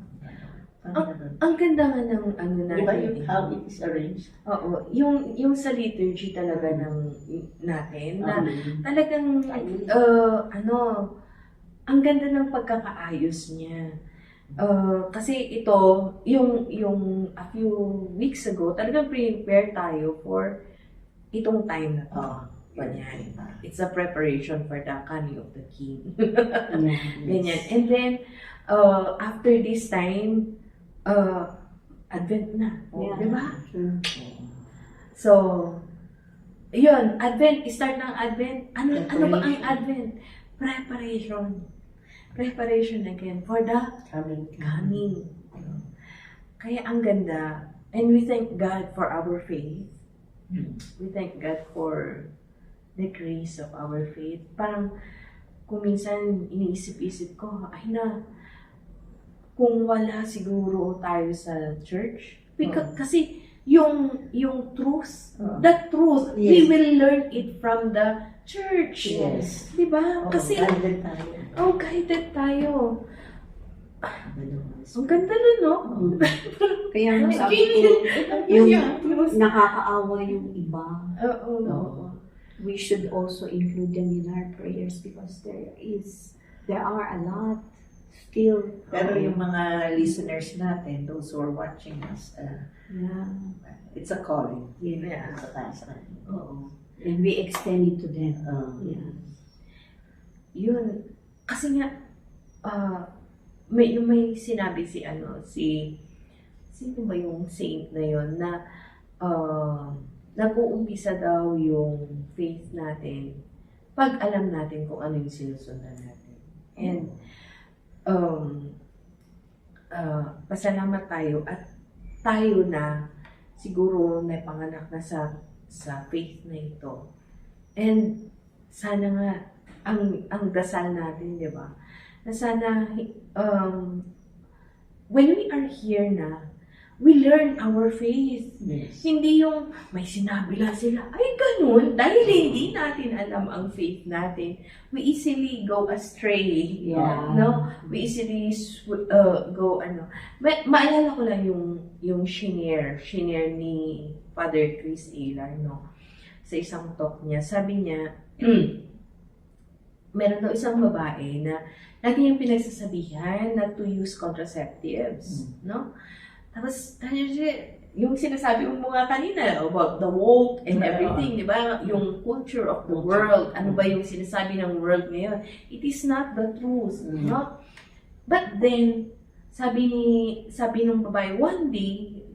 Ang ganda nga ng ano natin. Diba yung how it is arranged? Oo, yung sa liturgy talaga natin na talagang ang ganda ng pagkakaayos niya. Kasi ito, yung a few weeks ago, talagang prepare tayo for itong time na to. Ganyan. It's a preparation for the coming of the King. Ganyan. And then, after this time, Advent na. Di ba? So, yun, Advent, start ng Advent. Ano ba ang Advent? Preparation again for the coming. Kaya ang ganda. And we thank God for our faith. We thank God for the grace of our faith. Parang, kung minsan iniisip-isip ko, kung wala siguro tayo sa church. Kasi yung truth, the truth, we will learn it from the church. Yes. Diba? Kasi, guided tayo. guided tayo. Ang ganda nun, no? Kaya nung sabi ko, yung nakakaawa yung iba. We should also include them in our prayers because there are a lot still. Pero yung mga listeners natin, those who are watching us, it's a calling. Yeah. It's a task natin. And we extend it to them. Yun. Kasi nga, may sinabi sino ba yung saint na yun na nag-uumpisa daw yung faith natin pag alam natin kung ano yung sinusundan natin. And pasalamat tayo at tayo na siguro na panganak na sa faith na ito. And sana nga ang dasal natin, di ba? Na sana when we are here na, we learn our faith. Yes. Hindi yung may sinabi lang sila, ay ganun, dahil hindi natin alam ang faith natin. We easily go astray. No? We easily go maalala ko lang yung shinare ni Father Chris Alar, no? Sa isang talk niya, sabi niya, meron daw isang babae na lagi yung pinagsasabihan na to use contraceptives, no? Tapos, yung sinasabi mo nga kanina about the woke and everything, di ba? Yung culture of the world, ano ba yung sinasabi ng world ngayon? It is not the truth, no? But then, sabi nung babae, one day,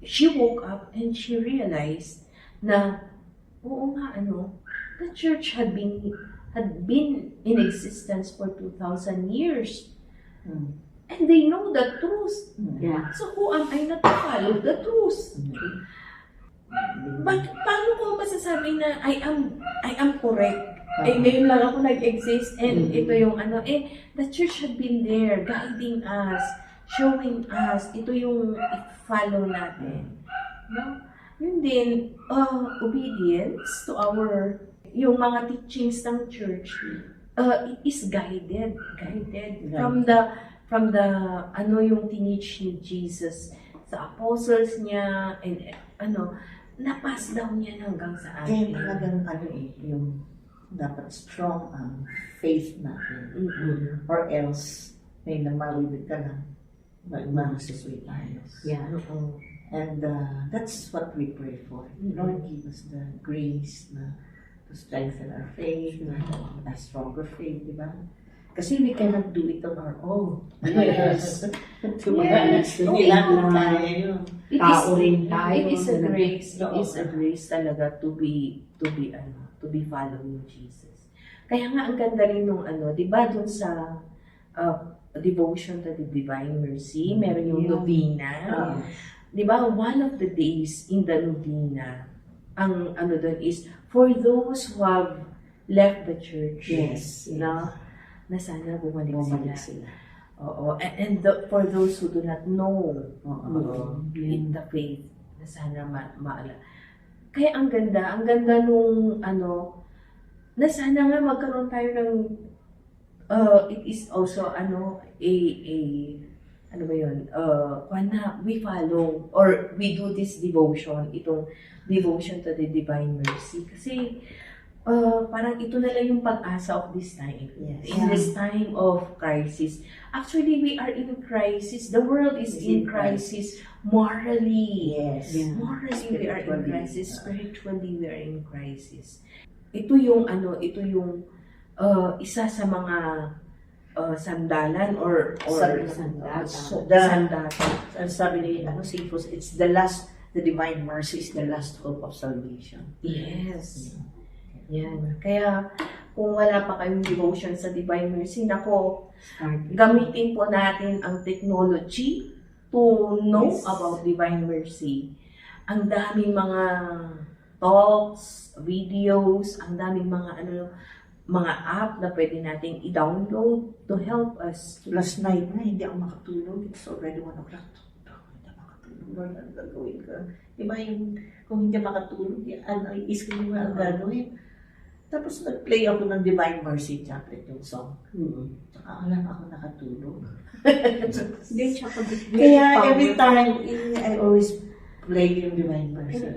she woke up and she realized na, oo nga, the church had been in existence for 2,000 years. And they know the truth. So who am I not to follow the truth? Paano ko masasabi na I am correct? ngayon lang ako nag-exist and ito yung ano, the church had been there, guiding us, showing us, ito yung i-follow natin. No? Yun din, obedience to our, yung mga teachings ng church, it is guided from the ano yung tinich ni Jesus sa apostles niya and na-pass down niya hanggang sa Kaya atin. talagang yung dapat strong ang faith natin. Or else, may namawibig ka lang, magmamasusuit tayo. Yeah. And that's what we pray for. Lord, give us the grace to strengthen our faith, a stronger faith, di ba? Kasi we cannot do it on our own. Yes. Hindi natin kaya yun. Tao rin tayo. It is a grace. It Oo. is a grace talaga to be following Jesus. Kaya nga ang ganda rin nung 'di ba dun sa devotion to the Divine Mercy, meron yung novena. 'Di ba? One of the days in the novena, ang doon is for those who have left the church. Yes. Na sana bumalik Bumalik sila. sila. Oo. And for those who do not know in the faith, na sana maala. Kaya ang ganda nung na sana nga magkaroon tayo ng it is also we follow or we do this devotion, itong devotion to the Divine Mercy. Kasi parang ito na lang yung pag-asa of this time. Yes. In this time of crisis. Actually, we are in crisis. The world is in crisis morally. Yes. Yeah. Morally, we are in Spiritually. crisis. Spiritually, we are in crisis. Ito yung isa sa mga sandalan or Sandata. sandata. Sabi ni St. Paul, the divine mercy is the last hope of salvation. Yes. Yan. Kaya, kung wala pa kayong devotion sa Divine Mercy, gamitin po natin ang technology to know about Divine Mercy. Ang daming mga talks, videos, ang daming mga app na pwede nating i-download to help us. Last night na, hindi ako makatulog. It's already 1 o'clock. Hindi ako makatulog. Lord, ano gagawin ka? Diba yung, kung hindi makatulog, isip mo ang gagawin. Tapos nag-play ako ng Divine Mercy Chaplet, yung song. Tsaka wala ako nakatulog. Kaya every time, I always play yung Divine Mercy.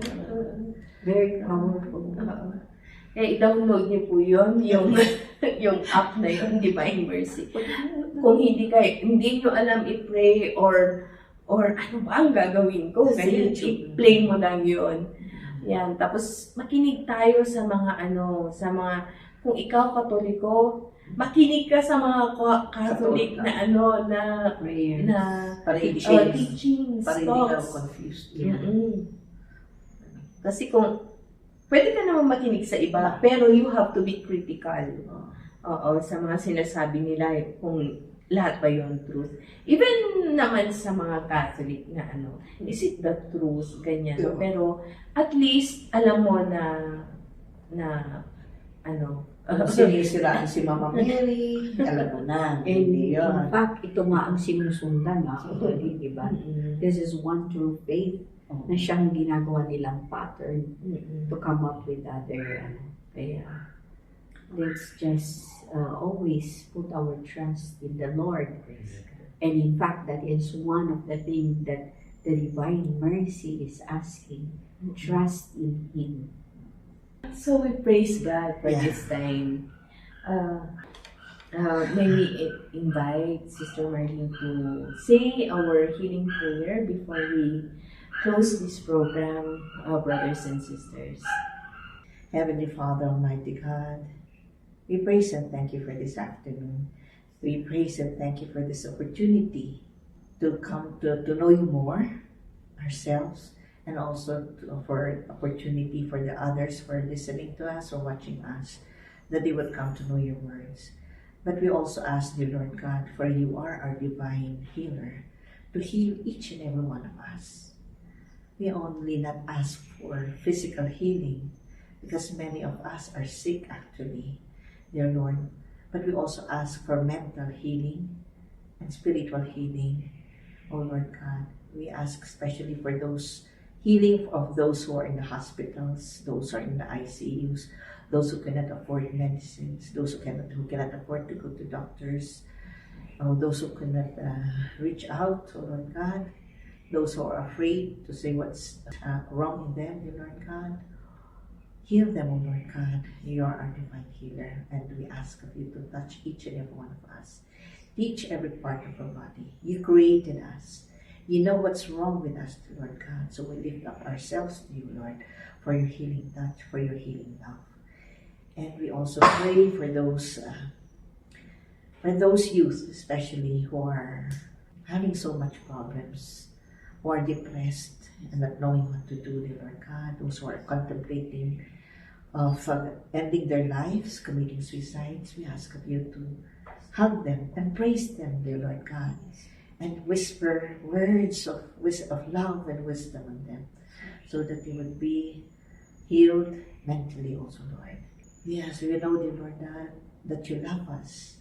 Very powerful. Kaya i-download niyo po yun, yung app na yun, Divine Mercy. Kung hindi niyo alam i-pray or ano ba ang gagawin ko, kaya i-play mo lang yun. Yan, tapos makinig tayo sa mga kung ikaw Katoliko, makinig ka sa mga Catholic na Prayers. Para hindi siya, teachings, para hindi ka talks. confused. Kasi kung pwede ka naman makinig sa iba, pero you have to be critical. Oo, sa mga sinasabi nila, kung lahat ba yung truth. Even naman sa mga Catholic na is it the truth, ganyan. Yeah. Pero at least alam mo na Sinisiraan si Mama Mary, alam mo na, hindi In yun. fact, ito nga ang sinusundan actually, di ba? This is one true faith na siyang ginagawa nilang pattern to come up with other kaya let's just always put our trust in the Lord. And in fact, that is one of the things that the Divine Mercy is asking. Trust in Him. So we praise God for this time. May we invite Sister Marlene to say our healing prayer before we close this program, brothers and sisters. Heavenly Father, Almighty God, we praise and thank you for this afternoon. We praise and thank you for this opportunity to come to know you more, ourselves, and also for opportunity for the others who are listening to us or watching us, that they would come to know your words. But we also ask you, Lord God, for you are our divine healer, to heal each and every one of us. We only not ask for physical healing, because many of us are sick actually. dear Lord. But we also ask for mental healing and spiritual healing, oh Lord God. We ask especially for those healing of those who are in the hospitals, those who are in the ICUs, those who cannot afford medicines, those who cannot afford to go to doctors, those who cannot reach out, oh Lord God, those who are afraid to say what's wrong in them, dear Lord God. Heal them, O Lord God. You are our divine healer, and we ask of you to touch each and every one of us. Teach every part of our body. You created us. You know what's wrong with us, Lord God. So we lift up ourselves to you, Lord, for your healing touch, for your healing love. And we also pray for those youth, especially who are having so much problems, who are depressed and not knowing what to do, dear Lord God. Those who are contemplating of ending their lives, committing suicides, we ask of you to hug them and praise them, dear Lord God, and whisper words of love and wisdom on them, so that they would be healed mentally also, Lord. Yes, we know, dear Lord God, that you love us,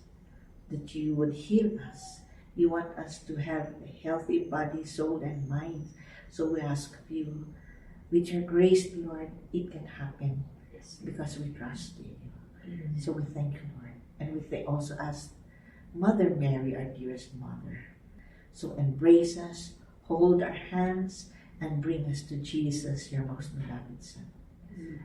that you would heal us. You want us to have a healthy body, soul, and mind. So we ask of you, with your grace, Lord, it can happen because we trust in you. So we thank you, Lord. And we also ask Mother Mary, our dearest mother, so embrace us, hold our hands, and bring us to Jesus, your most beloved Son.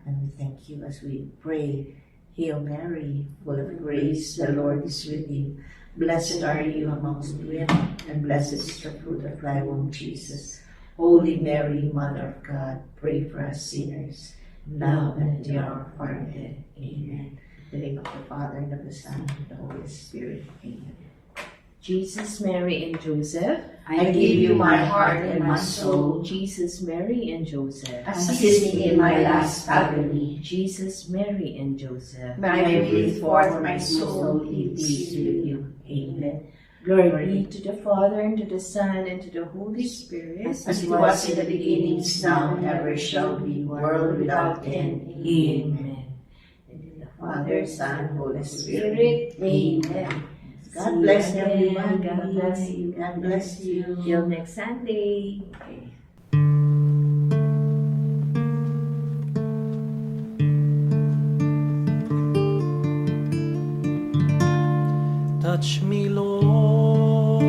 And we thank you as we pray, Hail Mary, full of grace, the Lord is with you. Blessed are you amongst women, and blessed is the fruit of thy womb, Jesus. Holy Mary, Mother of God, pray for us sinners, now and at the hour of our death. Amen. In the name of the Father, and of the Son, and of the Holy Spirit. Amen. Jesus, Mary, and Joseph, I give you my heart and my soul. Jesus, Mary, and Joseph, Assist me in my last agony. Jesus, Mary, and Joseph, May I breathe forth my soul in peace with you. Amen. Glory be to the Father, and to the Son, and to the Holy Spirit, As it was in the beginning, is now, and ever shall be, world without end. Amen. In the Father, Son, Holy Spirit. Amen. God bless everyone. God bless you. God bless you. Till next Sunday. Touch me, Lord,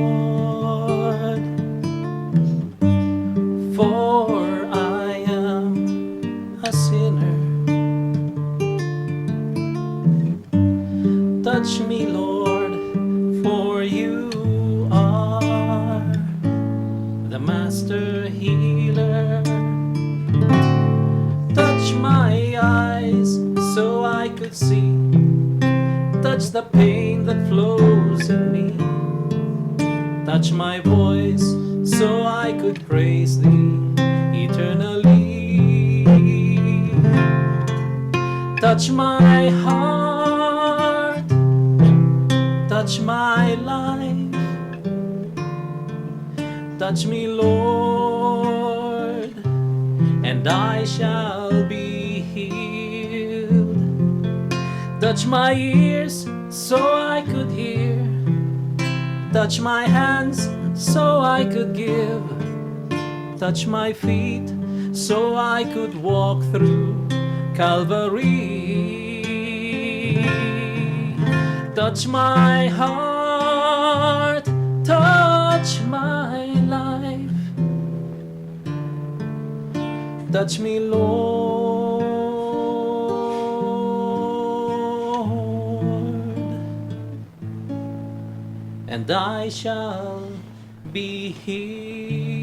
for I am a sinner. Touch me, Lord, for you are the master healer. Touch my eyes so I could see. Touch the pain that flows in me. Touch my voice so I could praise thee eternally. Touch my heart, touch my life. Touch me, Lord, and I shall be healed. Touch my ears so I could hear. Touch my hands so I could give. Touch my feet so I could walk through Calvary. Touch my heart, touch my life. Touch me, Lord, and I shall be healed.